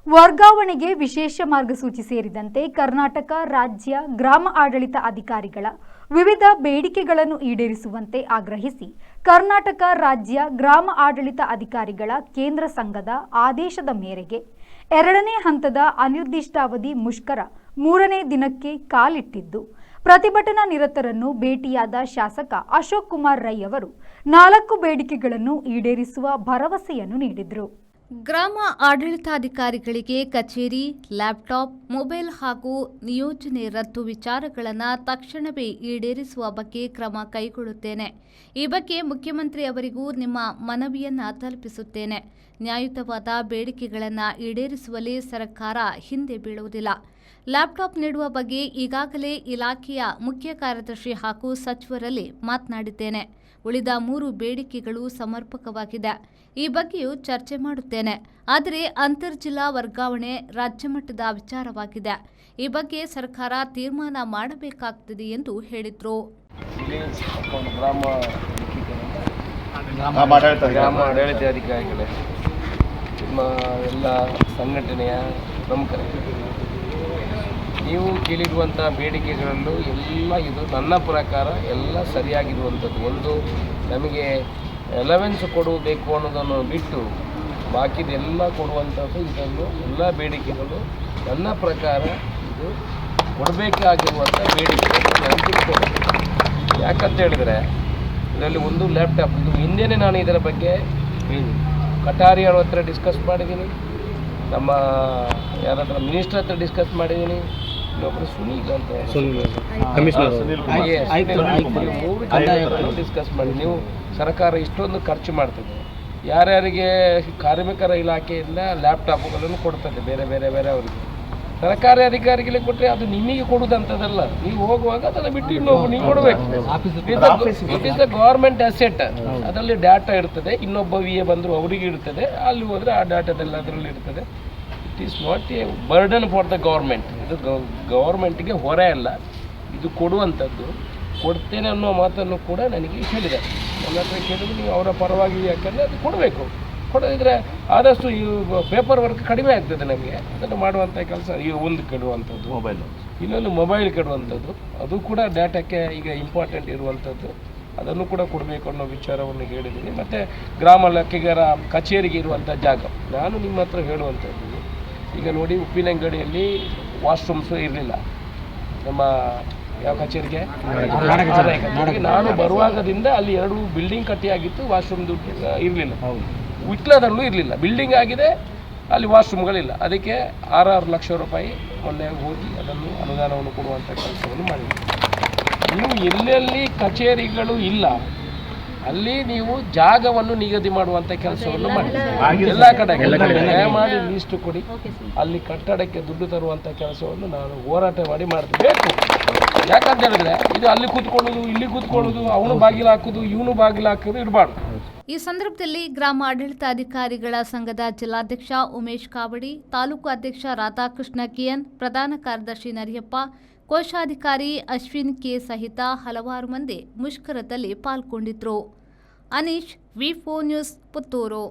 ವರ್ಗಾವಣೆಗೆ ವಿಶೇಷ ಮಾರ್ಗಸೂಚಿ ಸೇರಿದಂತೆ ಕರ್ನಾಟಕ ರಾಜ್ಯ ಗ್ರಾಮ ಆಡಳಿತ ಅಧಿಕಾರಿಗಳ ವಿವಿಧ ಬೇಡಿಕೆಗಳನ್ನು ಈಡೇರಿಸುವಂತೆ ಆಗ್ರಹಿಸಿ ಕರ್ನಾಟಕ ರಾಜ್ಯ ಗ್ರಾಮ ಆಡಳಿತ ಅಧಿಕಾರಿಗಳ ಕೇಂದ್ರ ಸಂಘದ ಆದೇಶದ ಮೇರೆಗೆ 2ನೇ ಹಂತದ ಅನಿರ್ದಿಷ್ಟಾವಧಿ ಮುಷ್ಕರ 3ನೇ ದಿನಕ್ಕೆ ಕಾಲಿಟ್ಟಿದ್ದು, ಪ್ರತಿಭಟನಾ ನಿರತರನ್ನು ಭೇಟಿಯಾದ ಶಾಸಕ ಅಶೋಕ್ ಕುಮಾರ್ ರೈ ಅವರು 4 ಬೇಡಿಕೆಗಳನ್ನು ಈಡೇರಿಸುವ ಭರವಸೆಯನ್ನು ನೀಡಿದರು. ಗ್ರಾಮ ಆಡಳಿತಾಧಿಕಾರಿಗಳಿಗೆ ಕಚೇರಿ, ಲ್ಯಾಪ್ಟಾಪ್, ಮೊಬೈಲ್ ಹಾಗೂ ನಿಯೋಜನೆ ರದ್ದು ವಿಚಾರಗಳನ್ನು ತಕ್ಷಣವೇ ಈಡೇರಿಸುವ ಬಗ್ಗೆ ಕ್ರಮ ಕೈಗೊಳ್ಳುತ್ತೇನೆ. ಈ ಬಗ್ಗೆ ಮುಖ್ಯಮಂತ್ರಿ ಅವರಿಗೂ ನಿಮ್ಮ ಮನವಿಯನ್ನು ತಲುಪಿಸುತ್ತೇನೆ. ನ್ಯಾಯಯುತವಾದ ಬೇಡಿಕೆಗಳನ್ನು ಈಡೇರಿಸುವಲ್ಲಿ ಸರ್ಕಾರ ಹಿಂದೆ ಬೀಳುವುದಿಲ್ಲ. ಲ್ಯಾಪ್ಟಾಪ್ ನೀಡುವ ಬಗ್ಗೆ ಈಗಾಗಲೇ ಇಲಾಖೆಯ ಮುಖ್ಯ ಕಾರ್ಯದರ್ಶಿ ಹಾಗೂ ಸಚಿವರಲ್ಲಿ ಮಾತನಾಡಿದ್ದೇನೆ. ಉಳಿದ 3 ಬೇಡಿಕೆಗಳು ಸಮರ್ಪಕವಾಗಿದೆ. ಈ ಬಗ್ಗೆಯೂ ಚರ್ಚೆ ಮಾಡುತ್ತೇನೆ. ಆದರೆ ಅಂತರ್ಜಿಲ್ಲಾ ವರ್ಗಾವಣೆ ರಾಜ್ಯ ಮಟ್ಟದ ವಿಚಾರವಾಗಿದೆ. ಈ ಬಗ್ಗೆ ಸರ್ಕಾರ ತೀರ್ಮಾನ ಮಾಡಬೇಕಾಗುತ್ತದೆ ಎಂದು ಹೇಳಿದರು. ಗ್ರಾಮ ಆಡಳಿತಾಧಿಕಾರಿಗಳೇ, ನಿಮ್ಮ ಎಲ್ಲ ಸಂಘಟನೆಯ ಪ್ರಮುಖರೇ, ನೀವು ಕೇಳಿರುವಂಥ ಬೇಡಿಕೆಗಳಲ್ಲೂ ಎಲ್ಲ ಇದು ನನ್ನ ಪ್ರಕಾರ ಎಲ್ಲ ಸರಿಯಾಗಿರುವಂಥದ್ದು. ಒಂದು, ನಮಗೆ ಅಲವೆನ್ಸ್ ಕೊಡಬೇಕು ಅನ್ನೋದನ್ನು ಬಿಟ್ಟು ಬಾಕಿದೆಲ್ಲ ಕೊಡುವಂಥದ್ದು. ಇದನ್ನು ಎಲ್ಲ ಬೇಡಿಕೆಗಳು ನನ್ನ ಪ್ರಕಾರ ಇದು ಕೊಡಬೇಕಾಗಿರುವಂಥ ಬೇಡಿಕೆಗಳು ನಾನು ತಿಳ್ಕೊಬೇಕು. ಯಾಕಂತ ಹೇಳಿದರೆ, ಇದರಲ್ಲಿ ಒಂದು ಲ್ಯಾಪ್ಟಾಪ್, ಇದು ಹಿಂದೆಯೇ ನಾನು ಇದರ ಬಗ್ಗೆ ಕಟಾರಿ ಅವ್ರ ಹತ್ರ ಡಿಸ್ಕಸ್ ಮಾಡಿದ್ದೀನಿ, ನಮ್ಮ ಯಾರ ಹತ್ರ ಮಿನಿಸ್ಟರ್ ಹತ್ರ ಡಿಸ್ಕಸ್ ಮಾಡಿದ್ದೀನಿ, ಇನ್ನೊಬ್ಬರು ಸುನೀಲ್ ಅಂತ ಡಿಸ್ಕಸ್ ಮಾಡಿ. ನೀವು ಸರ್ಕಾರ ಇಷ್ಟೊಂದು ಖರ್ಚು ಮಾಡ್ತದೆ, ಯಾರ್ಯಾರಿಗೆ ಕಾರ್ಮಿಕರ ಇಲಾಖೆಯಿಂದ ಲ್ಯಾಪ್ಟಾಪ್ಗಳನ್ನು ಕೊಡ್ತದೆ ಬೇರೆ ಬೇರೆ ಬೇರೆ ಅವರಿಗೆ, ಸರ್ಕಾರಿ ಅಧಿಕಾರಿಗಳಿಗೆ ಕೊಟ್ಟರೆ ಅದು ನಿಮಗೆ ಕೊಡುವುದಂಥದ್ದಲ್ಲ. ನೀವು ಹೋಗುವಾಗ ಅದನ್ನು ಬಿಟ್ಟು ಇನ್ನೊಬ್ಬರು ನೀವು ಕೊಡಬೇಕು. It is the government asset. ಅದರಲ್ಲಿ ಡಾಟಾ ಇರ್ತದೆ, ಇನ್ನೊಬ್ಬ ವಿ ಎ ಬಂದರು ಅವರಿಗೆ ಇರ್ತದೆ, ಅಲ್ಲಿ ಹೋದರೆ ಆ ಡಾಟಾದಲ್ಲಿ ಅದರಲ್ಲಿ ಇರ್ತದೆ. It is not A burden for the government. ಇದು ಗೌರ್ಮೆಂಟ್ಗೆ ಹೊರೆ ಅಲ್ಲ, ಇದು ಕೊಡುವಂಥದ್ದು. ಕೊಡ್ತೇನೆ ಅನ್ನೋ ಮಾತನ್ನು ಕೂಡ ನನಗೆ ಹೇಳಿದ್ದಾರೆ. ನನ್ನ ಹತ್ರ ಕೇಳಿದ್ರೆ ನೀವು ಅವರ ಪರವಾಗಿ, ಯಾಕಂದರೆ ಅದು ಕೊಡಬೇಕು. ಕೊಡೋದಿದ್ರೆ ಆದಷ್ಟು ಈ ಪೇಪರ್ ವರ್ಕ್ ಕಡಿಮೆ ಆಗ್ತದೆ ನಮಗೆ. ಅದನ್ನು ಮಾಡುವಂಥ ಕೆಲಸ ಈ ಒಂದು ಕೆಡುವಂಥದ್ದು, ಇನ್ನೊಂದು ಮೊಬೈಲ್ ಕೆಡುವಂಥದ್ದು, ಅದು ಕೂಡ ಡಾಟಾಕ್ಕೆ ಈಗ ಇಂಪಾರ್ಟೆಂಟ್ ಇರುವಂಥದ್ದು. ಅದನ್ನು ಕೂಡ ಕೊಡಬೇಕು ಅನ್ನೋ ವಿಚಾರವನ್ನು ಹೇಳಿದ್ದೀನಿ. ಮತ್ತು ಗ್ರಾಮ ಲೆಕ್ಕಿಗರ ಕಚೇರಿಗೆ ಇರುವಂಥ ಜಾಗ ನಾನು ನಿಮ್ಮ ಹತ್ರ ಹೇಳುವಂಥದ್ದು. ಈಗ ನೋಡಿ, ಉಪ್ಪಿನಂಗಡಿಯಲ್ಲಿ ವಾಶ್ರೂಮ್ಸು ಇರಲಿಲ್ಲ. ನಮ್ಮ ಯಾವ ಕಚೇರಿಗೆ, ನಾನು ಬರುವಾಗದಿಂದ ಅಲ್ಲಿ 2 ಬಿಲ್ಡಿಂಗ್ ಕಟ್ಟಿಯಾಗಿತ್ತು, ವಾಶ್ರೂಮ್ ದುಡ್ಡು ಇರಲಿಲ್ಲ. ವಿಟ್ಲದಲ್ಲೂ ಇರಲಿಲ್ಲ, ಬಿಲ್ಡಿಂಗ್ ಆಗಿದೆ, ಅಲ್ಲಿ ವಾಶ್ರೂಮ್ಗಳಿಲ್ಲ. ಅದಕ್ಕೆ 6 ಲಕ್ಷ ರೂಪಾಯಿ ಮೊನ್ನೆ ಹೋಗಿ ಅದನ್ನು ಅನುದಾನವನ್ನು ಕೊಡುವಂಥ ಕೆಲಸವನ್ನು ಮಾಡಿದ್ದೀವಿ. ನೀವು ಎಲ್ಲೆಲ್ಲಿ ಕಚೇರಿಗಳು ಇಲ್ಲ ಅಲ್ಲಿ ನೀವು ಜಾಗವನ್ನು ನಿಗದಿ ಮಾಡುವಂಥ ಕೆಲಸವನ್ನು ಮಾಡಿ. ಎಲ್ಲ ಕಡೆ ದಯಮಾಡಿ ಲೀಸ್ಟ್ ಕೊಡಿ, ಅಲ್ಲಿ ಕಟ್ಟಡಕ್ಕೆ ದುಡ್ಡು ತರುವಂಥ ಕೆಲಸವನ್ನು ನಾನು ಹೋರಾಟ ಮಾಡಿ ಮಾಡಬೇಕು. ಯಾಕಂತ ಹೇಳಿದ್ರೆ, ಇದು ಅಲ್ಲಿ ಕೂತ್ಕೊಳ್ಳೋದು, ಇಲ್ಲಿ ಕೂತ್ಕೊಳ್ಳೋದು, ಅವನು ಬಾಗಿಲು ಹಾಕೋದು, ಇವನು ಬಾಗಿಲು ಹಾಕೋದು ಇರಬಾರ್ದು. ಈ ಸಂದರ್ಭದಲ್ಲಿ ಗ್ರಾಮ ಆಡಳಿತಾಧಿಕಾರಿಗಳ ಸಂಘದ ಜಿಲ್ಲಾಧ್ಯಕ್ಷ ಉಮೇಶ್ ಕಾವಡಿ, ತಾಲೂಕು ಅಧ್ಯಕ್ಷ ರಾಧಾಕೃಷ್ಣ ಕೆಎನ್, ಪ್ರಧಾನ ಕಾರ್ಯದರ್ಶಿ ನರಿಯಪ್ಪ, ಕೋಶಾಧಿಕಾರಿ ಅಶ್ವಿನ್ ಕೆ ಸಹಿತ ಹಲವಾರು ಮಂದಿ ಮುಷ್ಕರದಲ್ಲಿ ಪಾಲ್ಗೊಂಡಿದ್ದರು. ಅನೀಶ್, ವಿ4 ನ್ಯೂಸ್, ಪುತ್ತೂರು.